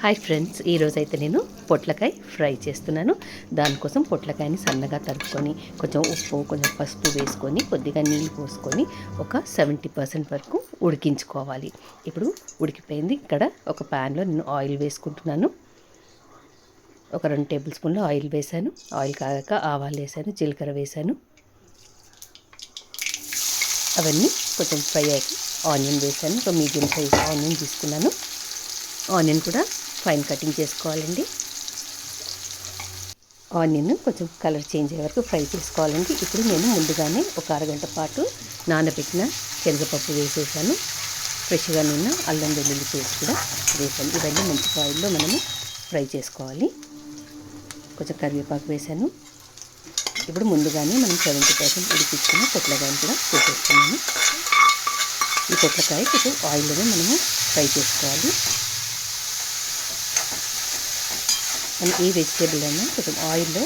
Hi friends, ఈరోజైతే నేను పొట్లకాయ ఫ్రై చేస్తున్నాను. దానికోసం పొట్లకాయని సన్నగా తరుక్కొని కొంచెం ఉప్పు కొంచెం పసుపు వేసుకొని కొద్దిగా నీళ్ళు పోసుకొని ఒక 70% వరకు ఉడికించుకోవాలి. ఇప్పుడు ఉడికిపోయింది. ఇక్కడ ఒక ప్యాన్లో నేను ఆయిల్ వేసుకుంటున్నాను. ఒక 2 టేబుల్ స్పూన్ల ఆయిల్ వేసాను. ఆయిల్ కాగాక ఆవాలు వేసాను, జీలకర్ర వేసాను. అవన్నీ కొంచెం ఫ్రై అయ్యాక ఆనియన్ వేసాను. ఒక మీడియం సైజ్ ఆనియన్ తీసుకున్నాను. ఆనియన్ కూడా ఫైన్ కటింగ్ చేసుకోవాలండి. ఆనియన్ కొంచెం కలర్ చేంజ్ అయ్యే వరకు ఫ్రై చేసుకోవాలండి. ఇప్పుడు నేను ముందుగానే ఒక అరగంట పాటు నానబెట్టిన శనగపప్పు వేసేసాను. ఫ్రెష్గా నిన్న అల్లం వెల్లుల్లి పేస్ట్ కూడా వేసాను. ఇవన్నీ మంచి ఆయిల్లో మనము ఫ్రై చేసుకోవాలి. కొంచెం కరివేపాకు వేసాను. ఇప్పుడు ముందుగానే మనం 70% ఉడికించుకున్న పొట్లకాయని కూడా వేసేస్తున్నాను. ఈ పొట్లకాయ కొంచెం ఆయిల్లోనే మనము ఫ్రై చేసుకోవాలి. మనం ఏ వెజిటేబుల్ అయినా కొంచెం ఆయిల్లో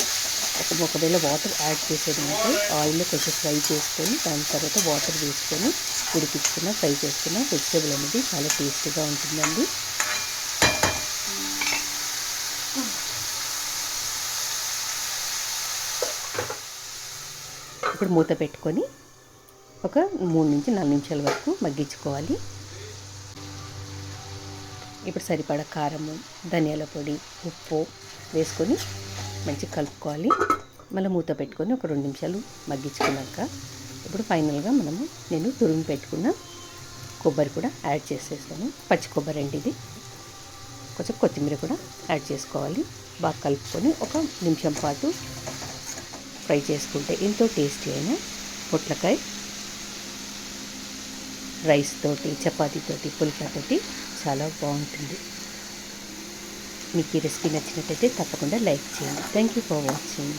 ఒకవేళ వాటర్ యాడ్ చేసేది ఉంటే ఆయిల్లో కొంచెం ఫ్రై చేసుకొని దాని తర్వాత వాటర్ వేసుకొని ఉడికించుకున్న ఫ్రై చేసుకున్న వెజిటేబుల్ అనేది చాలా టేస్టీగా ఉంటుందండి. ఇప్పుడు మూత పెట్టుకొని ఒక 3 నుంచి 4 నిమిషాల వరకు మగ్గించుకోవాలి. ఇప్పుడు సరిపడా కారము, ధనియాల పొడి, ఉప్పు వేసుకొని మంచిగా కలుపుకోవాలి. మళ్ళీ మూత పెట్టుకొని ఒక 2 నిమిషాలు మగ్గించుకున్నాక ఇప్పుడు ఫైనల్గా నేను తురిమి పెట్టుకున్న కొబ్బరి కూడా యాడ్ చేసేసాను. పచ్చి కొబ్బరి అండి ఇది. కొంచెం కొత్తిమీర కూడా యాడ్ చేసుకోవాలి. బాగా కలుపుకొని ఒక నిమిషం పాటు ఫ్రై చేసుకుంటే ఎంతో టేస్టీ అయిన పొట్లకాయ రైస్ తోటి, చపాతీతోటి, పుల్కాతోటి చాలా బాగుంటుంది. మీకు ఈ రెసిపీ నచ్చినట్టయితే తప్పకుండా లైక్ చేయండి. Thank you for watching.